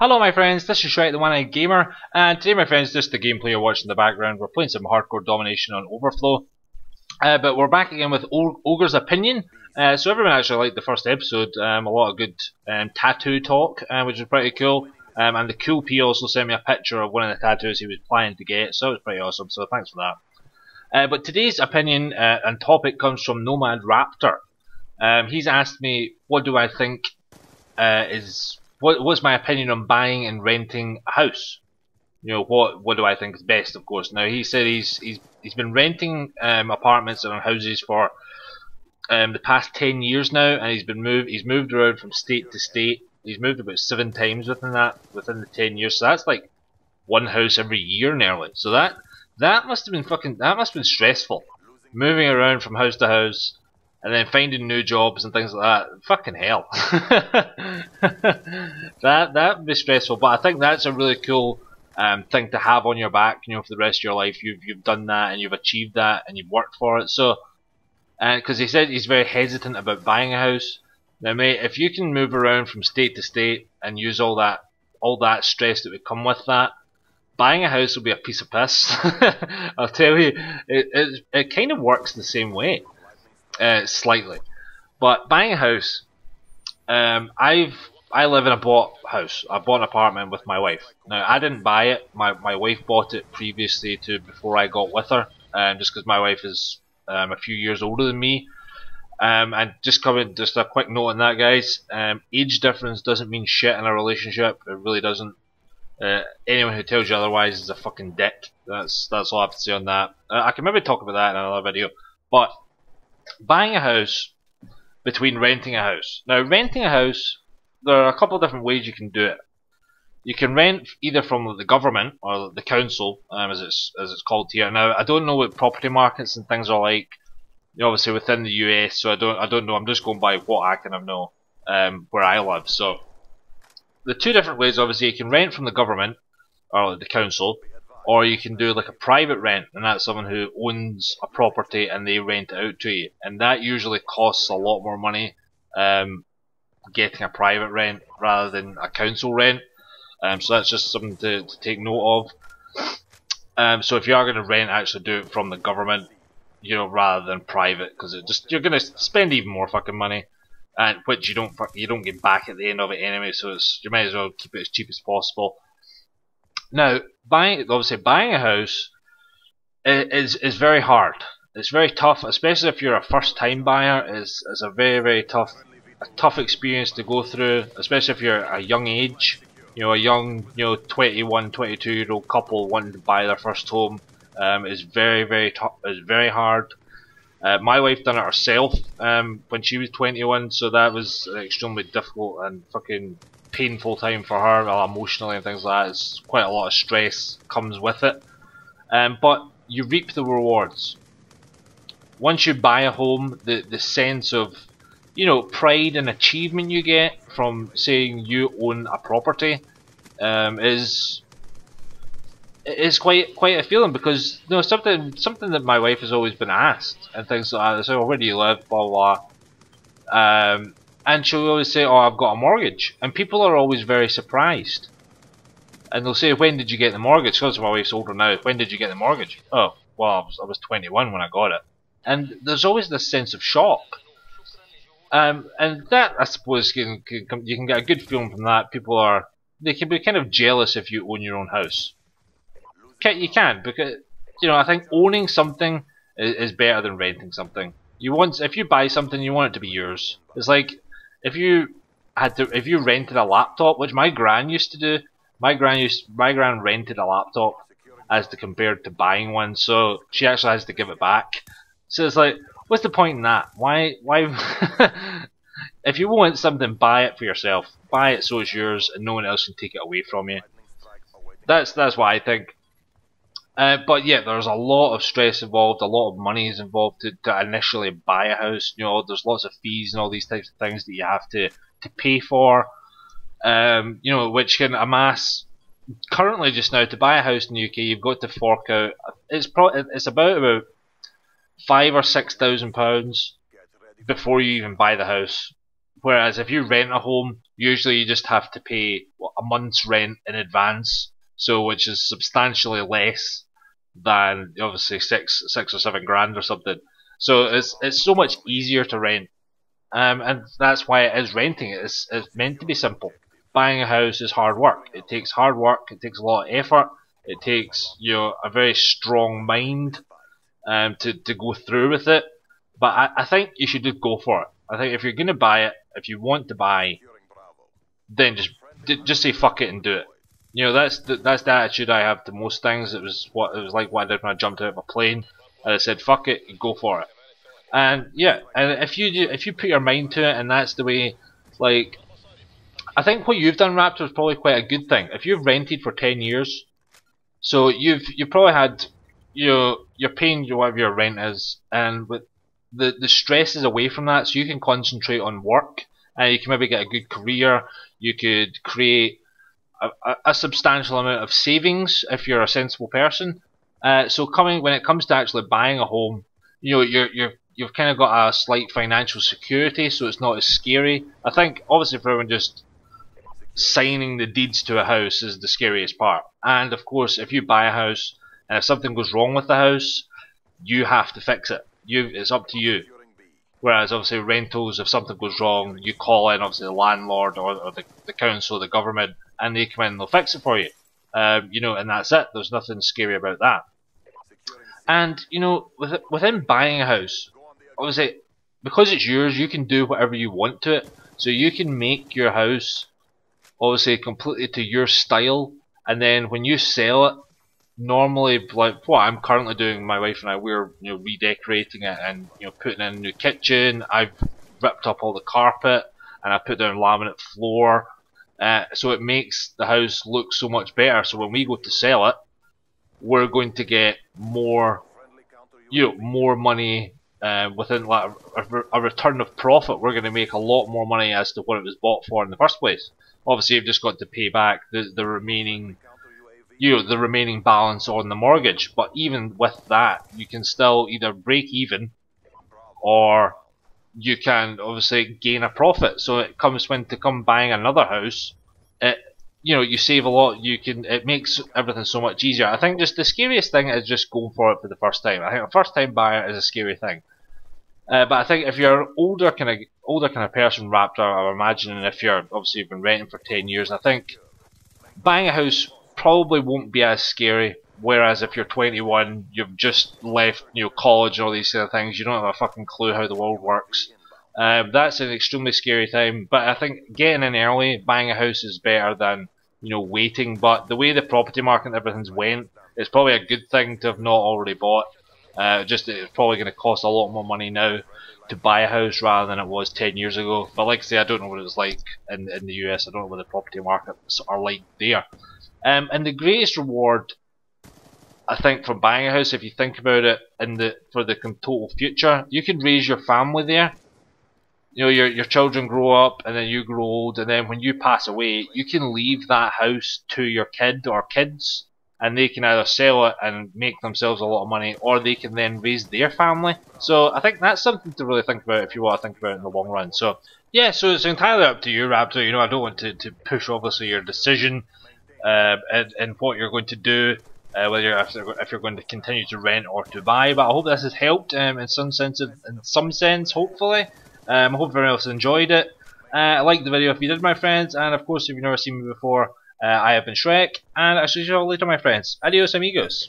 Hello my friends, this is Shrek the One-Eyed Gamer, and today my friends, just the gameplay you're watching in the background, we're playing some hardcore domination on Overflow, but we're back again with Ogre's Opinion. So everyone actually liked the first episode, a lot of good tattoo talk, which is pretty cool, and the Cool P also sent me a picture of one of the tattoos he was planning to get, so it was pretty awesome, so thanks for that. But today's opinion and topic comes from Nomad Raptor. He's asked me, what do I think what's my opinion on buying and renting a house? You know, what do I think is best, of course. Now, he said he's been renting apartments and houses for the past 10 years now, and he's moved around from state to state. He's moved about 7 times within the 10 years. So that's like one house every year nearly. So that must have been stressful, moving around from house to house. And then finding new jobs and things like that. Fucking hell. That'd be stressful, but I think that's a really cool thing to have on your back, you know, for the rest of your life. You've done that and you've achieved that and you've worked for it. So, because he said he's very hesitant about buying a house. Now, mate, if you can move around from state to state and use all that stress that would come with that, buying a house will be a piece of piss. I'll tell you, it kind of works the same way. Slightly, but buying a house, I live in a bought house. I bought an apartment with my wife. Now I didn't buy it. My wife bought it previously to before I got with her, just because my wife is a few years older than me. And just a quick note on that, guys. Age difference doesn't mean shit in a relationship. It really doesn't. Anyone who tells you otherwise is a fucking dick. That's all I have to say on that. I can maybe talk about that in another video, but. Buying a house between renting a house. Now, renting a house, there are a couple of different ways you can do it. You can rent either from the government or the council, as it's called here. Now, I don't know what property markets and things are like, obviously within the US. So I don't know. I'm just going by what I kind of know where I live. So the two different ways, obviously, you can rent from the government or the council. Or you can do like a private rent, and that's someone who owns a property and they rent it out to you. And that usually costs a lot more money getting a private rent rather than a council rent. So that's just something to take note of. So if you are going to rent, actually do it from the government, you know, rather than private, because you're going to spend even more fucking money, and which you don't get back at the end of it anyway. So you might as well keep it as cheap as possible. Now, buying a house is very hard. It's very tough, especially if you're a first-time buyer. It's a very tough experience to go through, especially if you're a young age. You know, a young 21, 22-year-old couple wanting to buy their first home is very tough. It's very hard. My wife done it herself when she was 21, so that was extremely difficult and fucking painful time for her, well, emotionally and things like that. It's quite a lot of stress comes with it, but you reap the rewards. Once you buy a home, the sense of, you know, pride and achievement you get from saying you own a property is quite a feeling, because you know, something that my wife has always been asked and things like that. So, where do you live, blah blah. And she'll always say, oh, I've got a mortgage. And people are always very surprised. And they'll say, when did you get the mortgage? Because my wife's older now. When did you get the mortgage? Oh, well, I was 21 when I got it. And there's always this sense of shock. And that, I suppose, you can get a good feeling from that. They can be kind of jealous if you own your own house. You can, because, you know, I think owning something is better than renting something. If you buy something, you want it to be yours. It's like, if you rented a laptop, which my gran used to do, my gran rented a laptop as compared to buying one, so she actually has to give it back. So it's like, what's the point in that? Why? If you want something, buy it for yourself. Buy it so it's yours, and no one else can take it away from you. That's what I think. But yeah, there's a lot of stress involved, a lot of money is involved to initially buy a house. You know, there's lots of fees and all these types of things that you have to pay for. You know, which can amass. Currently, just now, to buy a house in the UK, you've got to fork out. It's about £5,000 or £6,000 before you even buy the house. Whereas if you rent a home, usually you just have to pay a month's rent in advance, so which is substantially less than obviously six or 7 grand or something. So it's so much easier to rent, and that's why it is renting. It's meant to be simple. Buying a house is hard work. It takes hard work. It takes a lot of effort. It takes a very strong mind to go through with it. But I think you should just go for it. I think if you're going to buy it, if you want to buy, then just say fuck it and do it. You know, that's the attitude I have to most things. It was like what I did when I jumped out of a plane, and I said fuck it, and go for it. And yeah, and if you put your mind to it, and that's the way, like, I think what you've done, Raptor, is probably quite a good thing. If you've rented for 10 years, so you've probably had, you're paying whatever your rent is, and with the stress is away from that, so you can concentrate on work, and you can maybe get a good career. You could create a substantial amount of savings if you're a sensible person. So when it comes to actually buying a home, you've kind of got a slight financial security, so it's not as scary. I think obviously for everyone, just signing the deeds to a house is the scariest part. And of course, if you buy a house and if something goes wrong with the house, you have to fix it. It's up to you. Whereas obviously rentals, if something goes wrong, you call in obviously the landlord or the council, the government, and they come in and they'll fix it for you. And that's it. There's nothing scary about that. And within buying a house, obviously because it's yours, you can do whatever you want to it. So you can make your house obviously completely to your style, and then when you sell it, normally, like what I'm currently doing, my wife and I, we're redecorating it and putting in a new kitchen. I've ripped up all the carpet and I put down laminate floor, so it makes the house look so much better. So when we go to sell it, we're going to get more money within like a return of profit. We're going to make a lot more money as to what it was bought for in the first place. Obviously, you've just got to pay back the remaining. The remaining balance on the mortgage, but even with that, you can still either break even, or you can obviously gain a profit. So it comes when to come buying another house, you save a lot. It makes everything so much easier. I think just the scariest thing is just going for it for the first time. I think a first time buyer is a scary thing. But I think if you're older kind of person, Raptor, I'm imagining if you've been renting for 10 years, I think buying a house probably won't be as scary. Whereas if you're 21, you've just left college and all these kind of things, you don't have a fucking clue how the world works. That's an extremely scary time. But I think getting in early, buying a house is better than waiting. But the way the property market and everything's went, it's probably a good thing to have not already bought. Just it's probably going to cost a lot more money now to buy a house rather than it was 10 years ago. But like I say, I don't know what it's like in the US. I don't know what the property markets are like there. And the greatest reward, I think, from buying a house, if you think about it, for the total future, you can raise your family there. Your children grow up, and then you grow old, and then when you pass away, you can leave that house to your kid or kids, and they can either sell it and make themselves a lot of money, or they can then raise their family. So I think that's something to really think about if you want to think about it in the long run. So yeah, so it's entirely up to you, Raptor. I don't want to push obviously your decision. And what you're going to do, whether if you're going to continue to rent or to buy. But I hope this has helped in some sense, hopefully. I hope everyone else enjoyed it. Like the video if you did, my friends, and of course if you've never seen me before, I have been Shrek, and I'll see you all later, my friends. Adios, amigos.